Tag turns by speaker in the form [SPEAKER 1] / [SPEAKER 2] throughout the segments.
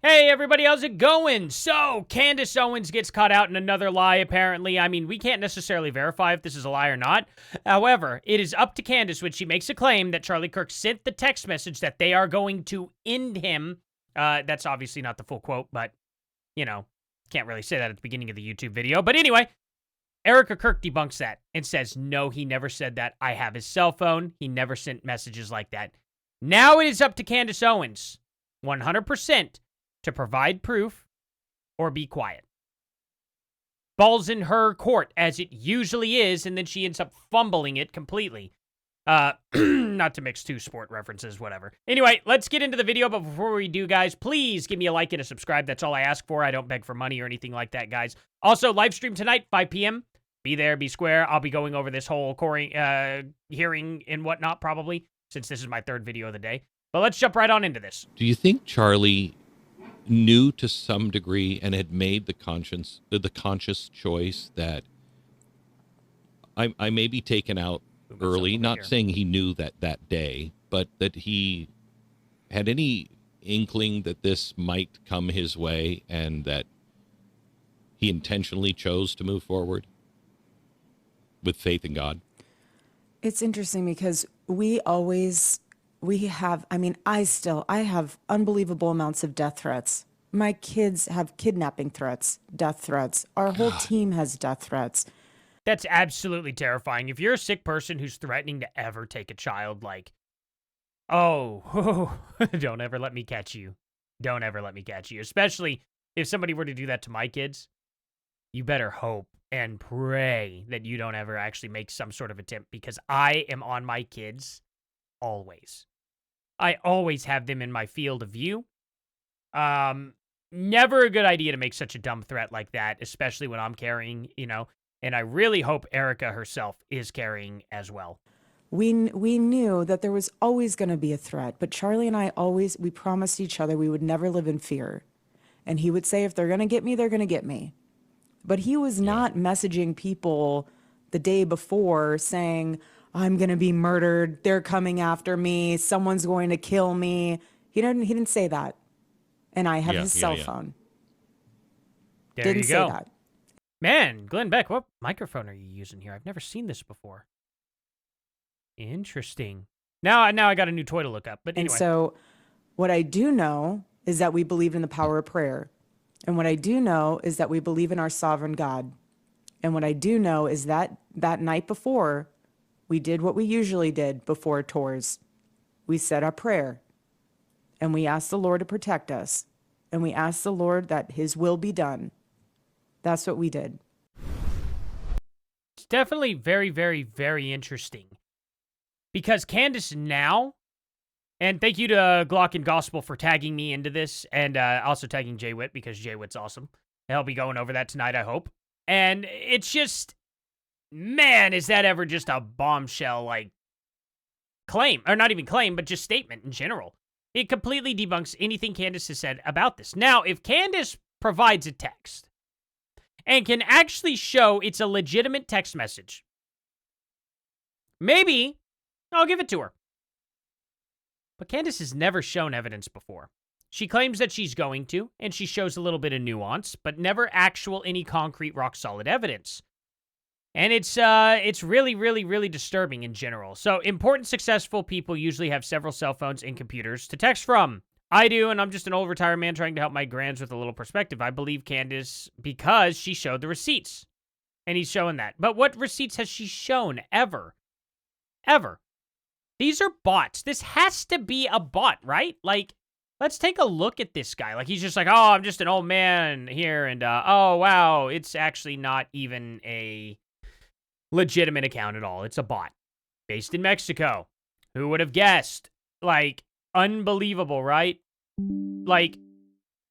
[SPEAKER 1] Hey everybody, how's it going? So, Candace Owens gets caught out in another lie, apparently. I mean, we can't necessarily verify if this is a lie or not. However, it is up to Candace when she makes a claim that Charlie Kirk sent the text message that they are going to end him. That's obviously not the full quote, but, you know, can't really say that at the beginning of the YouTube video. But anyway, Erika Kirk debunks that and says, no, he never said that. I have his cell phone. He never sent messages like that. Now it is up to Candace Owens, 100%, to provide proof or be quiet. Ball's in her court, as it usually is, and then she ends up fumbling it completely. Not to mix two sport references, whatever. Anyway, let's get into the video, but before we do, guys, please give me a like and a subscribe. That's all I ask for. I don't beg for money or anything like that, guys. Also, live stream tonight, 5 p.m. Be there, be square. I'll be going over this whole hearing and whatnot, probably, since this is my third video of the day. But let's jump right on into this.
[SPEAKER 2] Do you think Charlie knew to some degree and had made the conscious choice that I may be taken out early, not saying he knew that day, but that he had any inkling that this might come his way and that he intentionally chose to move forward with faith in God?
[SPEAKER 3] It's interesting because I have unbelievable amounts of death threats. My kids have kidnapping threats, death threats. Our whole team has death threats.
[SPEAKER 1] That's absolutely terrifying. If you're a sick person who's threatening to ever take a child, like, oh, don't ever let me catch you. Don't ever let me catch you. Especially if somebody were to do that to my kids, you better hope and pray that you don't ever actually make some sort of attempt, because I am on my kids always. I always have them in my field of view. Never a good idea to make such a dumb threat like that, especially when I'm carrying, and I really hope Erika herself is carrying as well.
[SPEAKER 3] We knew that there was always going to be a threat, but Charlie and I we promised each other we would never live in fear. And he would say, if they're going to get me, they're going to get me. But he was not messaging people the day before saying, I'm going to be murdered. They're coming after me. Someone's going to kill me. He didn't say that. And I have his cell phone.
[SPEAKER 1] There
[SPEAKER 3] didn't
[SPEAKER 1] you go.
[SPEAKER 3] Say that.
[SPEAKER 1] Man, Glenn Beck, what microphone are you using here? I've never seen this before. Interesting. Now I got a new toy to look up. But anyway.
[SPEAKER 3] And so what I do know is that we believe in the power of prayer. And what I do know is that we believe in our sovereign God. And what I do know is that night before, we did what we usually did before tours. We said our prayer, and we asked the Lord to protect us, and we asked the Lord that his will be done. That's what we did.
[SPEAKER 1] It's definitely very, very, very interesting, because Candace now, and thank you to Glock and Gospel for tagging me into this, and also tagging Jay Witt, because Jay Witt's awesome. He'll be going over that tonight, I hope. And it's just, man, is that ever just a bombshell, like, claim, or not even claim, but just statement in general. It completely debunks anything Candace has said about this. Now, if Candace provides a text and can actually show it's a legitimate text message, maybe I'll give it to her. But Candace has never shown evidence before. She claims that she's going to, and she shows a little bit of nuance, but never any concrete rock-solid evidence. And it's really, really, really disturbing in general. So, important, successful people usually have several cell phones and computers to text from. I do, and I'm just an old retired man trying to help my grands with a little perspective. I believe Candace because she showed the receipts. And he's showing that. But what receipts has she shown ever? Ever. These are bots. This has to be a bot, right? Like, let's take a look at this guy. Like, he's just like, oh, I'm just an old man here, and, oh, wow, it's actually not even a legitimate account at all. It's a bot. Based in Mexico. Who would have guessed? Like, unbelievable, right? Like,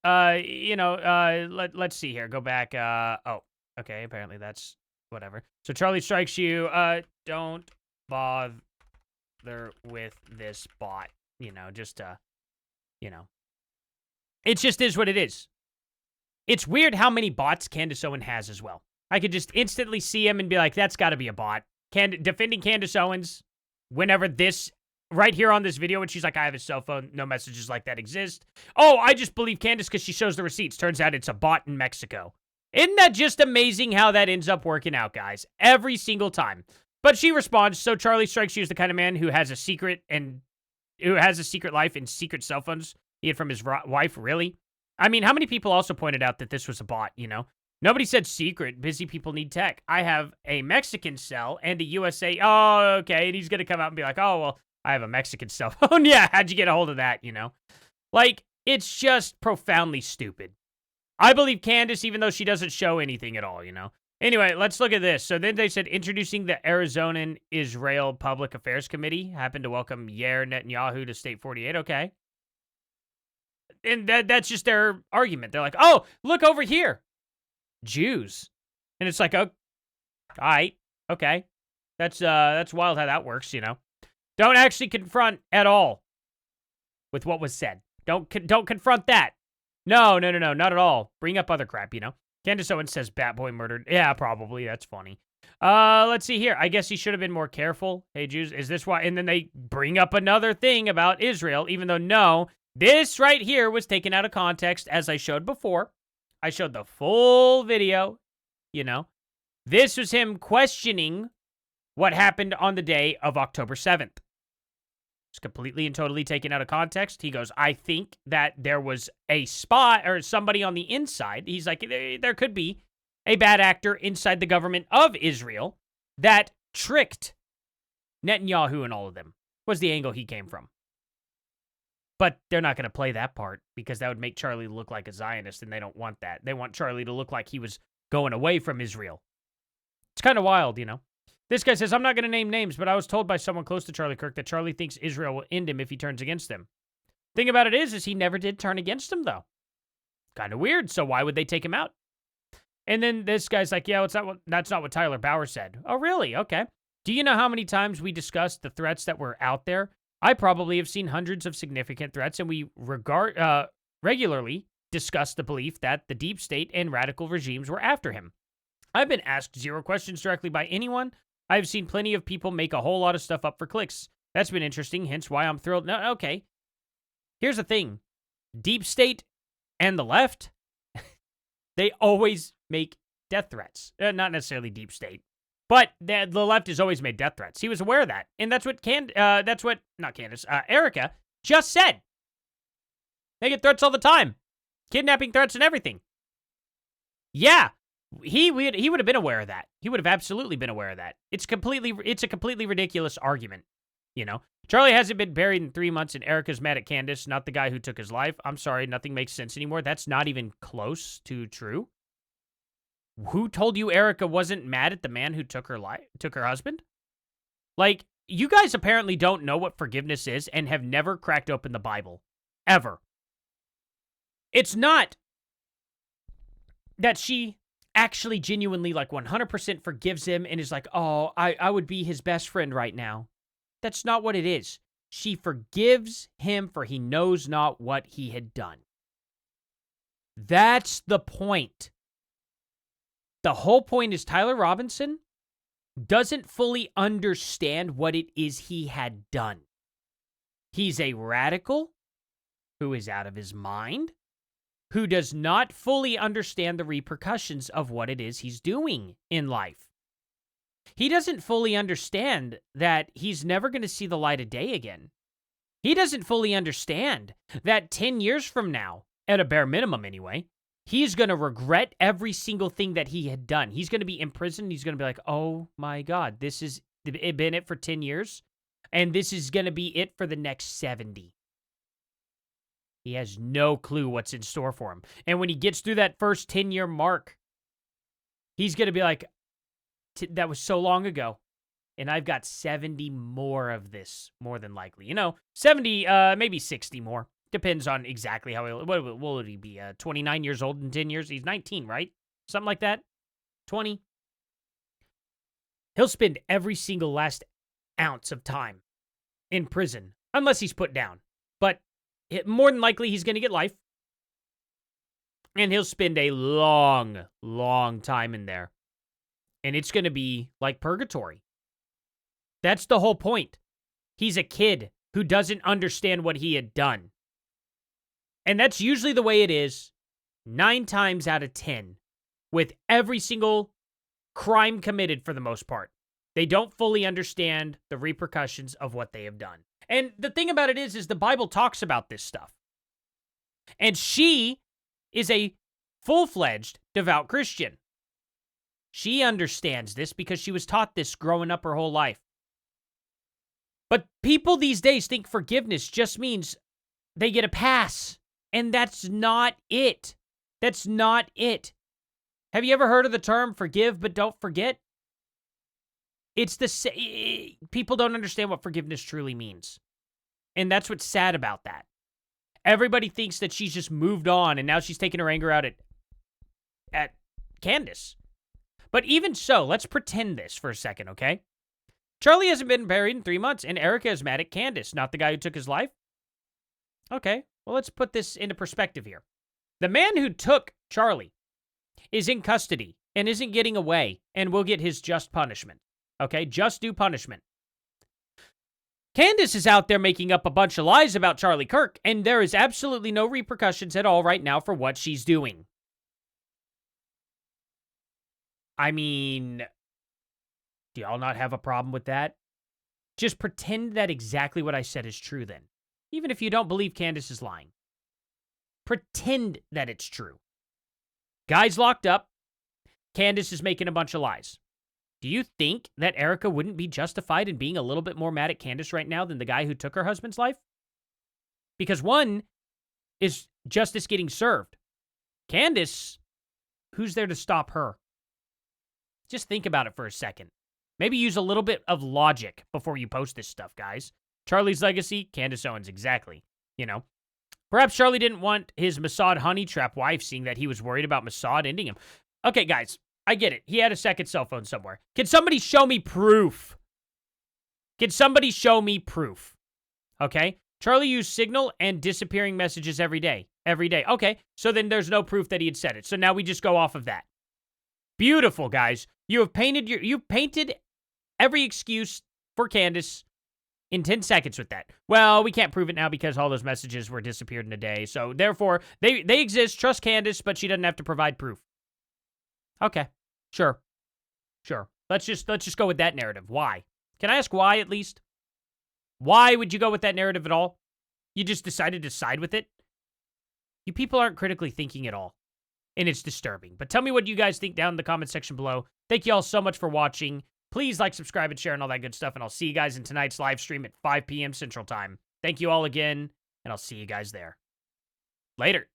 [SPEAKER 1] let's see here. Go back, oh, okay, apparently that's whatever. So Charlie strikes you, don't bother with this bot. It just is what it is. It's weird how many bots Candace Owens has as well. I could just instantly see him and be like, that's got to be a bot. Defending Candace Owens, whenever this right here on this video when she's like, I have a cell phone, no messages like that exist. Oh, I just believe Candace because she shows the receipts. Turns out it's a bot in Mexico. Isn't that just amazing how that ends up working out, guys? Every single time. But she responds, so Charlie strikes you as the kind of man who has a secret life and secret cell phones he had from his wife, really? I mean, how many people also pointed out that this was a bot, you know? Nobody said secret. Busy people need tech. I have a Mexican cell and a USA. Oh, okay. And he's going to come out and be like, oh, well, I have a Mexican cell phone. Yeah, how'd you get a hold of that, you know? Like, it's just profoundly stupid. I believe Candace, even though she doesn't show anything at all, you know? Anyway, let's look at this. So then they said, introducing the Arizonan Israel Public Affairs Committee happened to welcome Yair Netanyahu to State 48. Okay. And that's just their argument. They're like, oh, look over here. Jews. And it's like, oh, all right. Okay. That's wild how that works, you know? Don't actually confront at all with what was said. Don't confront that. No, not at all. Bring up other crap, you know? Candace Owens says Batboy murdered. Yeah, probably. That's funny. Let's see here. I guess he should have been more careful. Hey, Jews, is this why? And then they bring up another thing about Israel, even though, no, this right here was taken out of context, as I showed before. I showed the full video, you know? This was him questioning what happened on the day of October 7th. It's completely and totally taken out of context. He goes, I think that there was a spy or somebody on the inside. He's like, there could be a bad actor inside the government of Israel that tricked Netanyahu and all of them, was the angle he came from. But they're not going to play that part because that would make Charlie look like a Zionist, and they don't want that. They want Charlie to look like he was going away from Israel. It's kind of wild, you know? This guy says, I'm not going to name names, but I was told by someone close to Charlie Kirk that Charlie thinks Israel will end him if he turns against them. Thing about it is he never did turn against them, though. Kind of weird, so why would they take him out? And then this guy's like, yeah, that's not what Tyler Bauer said. Oh, really? Okay. Do you know how many times we discussed the threats that were out there? I probably have seen hundreds of significant threats, and we regularly discuss the belief that the deep state and radical regimes were after him. I've been asked 0 questions directly by anyone. I've seen plenty of people make a whole lot of stuff up for clicks. That's been interesting, hence why I'm thrilled. No, okay. Here's the thing. Deep state and the left, they always make death threats. Not necessarily deep state, but the left has always made death threats. He was aware of that, and that's what Erika just said. They get threats all the time, kidnapping threats and everything. Yeah, he would have been aware of that. He would have absolutely been aware of that. It's a completely ridiculous argument. You know, Charlie hasn't been buried in 3 months, and Erika's mad at Candace, not the guy who took his life. I'm sorry, nothing makes sense anymore. That's not even close to true. Who told you Erika wasn't mad at the man who took her husband? Like, you guys apparently don't know what forgiveness is and have never cracked open the Bible. Ever. It's not that she actually genuinely, like, 100% forgives him and is like, oh, I would be his best friend right now. That's not what it is. She forgives him for he knows not what he had done. That's the point. The whole point is Tyler Robinson doesn't fully understand what it is he had done. He's a radical who is out of his mind, who does not fully understand the repercussions of what it is he's doing in life. He doesn't fully understand that he's never going to see the light of day again. He doesn't fully understand that 10 years from now, at a bare minimum anyway, he's going to regret every single thing that he had done. He's going to be in prison. He's going to be like, oh my God, this has been it for 10 years, and this is going to be it for the next 70. He has no clue what's in store for him. And when he gets through that first 10-year mark, he's going to be like, that was so long ago, and I've got 70 more of this, more than likely. You know, 70, maybe 60 more. Depends on exactly how what would he be? 29 years old in 10 years? He's 19, right? Something like that? 20? He'll spend every single last ounce of time in prison, unless he's put down. But more than likely, he's going to get life. And he'll spend a long, long time in there. And it's going to be like purgatory. That's the whole point. He's a kid. who doesn't understand what he had done. And that's usually the way it is 9 times out of 10 with every single crime committed for the most part. They don't fully understand the repercussions of what they have done. And the thing about it is the Bible talks about this stuff. And she is a full-fledged devout Christian. She understands this because she was taught this growing up her whole life. But people these days think forgiveness just means they get a pass. And that's not it. That's not it. Have you ever heard of the term forgive but don't forget? It's people don't understand what forgiveness truly means. And that's what's sad about that. Everybody thinks that she's just moved on and now she's taking her anger out at Candace. But even so, let's pretend this for a second, okay? Charlie hasn't been married in 3 months and Erika is mad at Candace, not the guy who took his life. Okay, well, let's put this into perspective here. The man who took Charlie is in custody and isn't getting away and will get his just punishment. Okay, just due punishment. Candace is out there making up a bunch of lies about Charlie Kirk, and there is absolutely no repercussions at all right now for what she's doing. I mean, do y'all not have a problem with that? Just pretend that exactly what I said is true then. Even if you don't believe Candace is lying. Pretend that it's true. Guy's locked up. Candace is making a bunch of lies. Do you think that Erika wouldn't be justified in being a little bit more mad at Candace right now than the guy who took her husband's life? Because one is justice getting served. Candace, who's there to stop her? Just think about it for a second. Maybe use a little bit of logic before you post this stuff, guys. Charlie's legacy, Candace Owens, exactly. You know, perhaps Charlie didn't want his Mossad honey trap wife seeing that he was worried about Mossad ending him. Okay, guys, I get it. He had a second cell phone somewhere. Can somebody show me proof? Can somebody show me proof? Okay, Charlie used Signal and disappearing messages every day. Every day. Okay, so then there's no proof that he had said it. So now we just go off of that. Beautiful, guys. You've painted every excuse for Candace in 10 seconds with that. Well, we can't prove it now because all those messages were disappeared in a day. So therefore, they exist. Trust Candace, but she doesn't have to provide proof. Okay, sure. Let's just go with that narrative. Why? Can I ask why at least? Why would you go with that narrative at all? You just decided to side with it? You people aren't critically thinking at all. And it's disturbing. But tell me what you guys think down in the comment section below. Thank you all so much for watching. Please like, subscribe, and share, and all that good stuff. And I'll see you guys in tonight's live stream at 5 p.m. Central Time. Thank you all again, and I'll see you guys there. Later.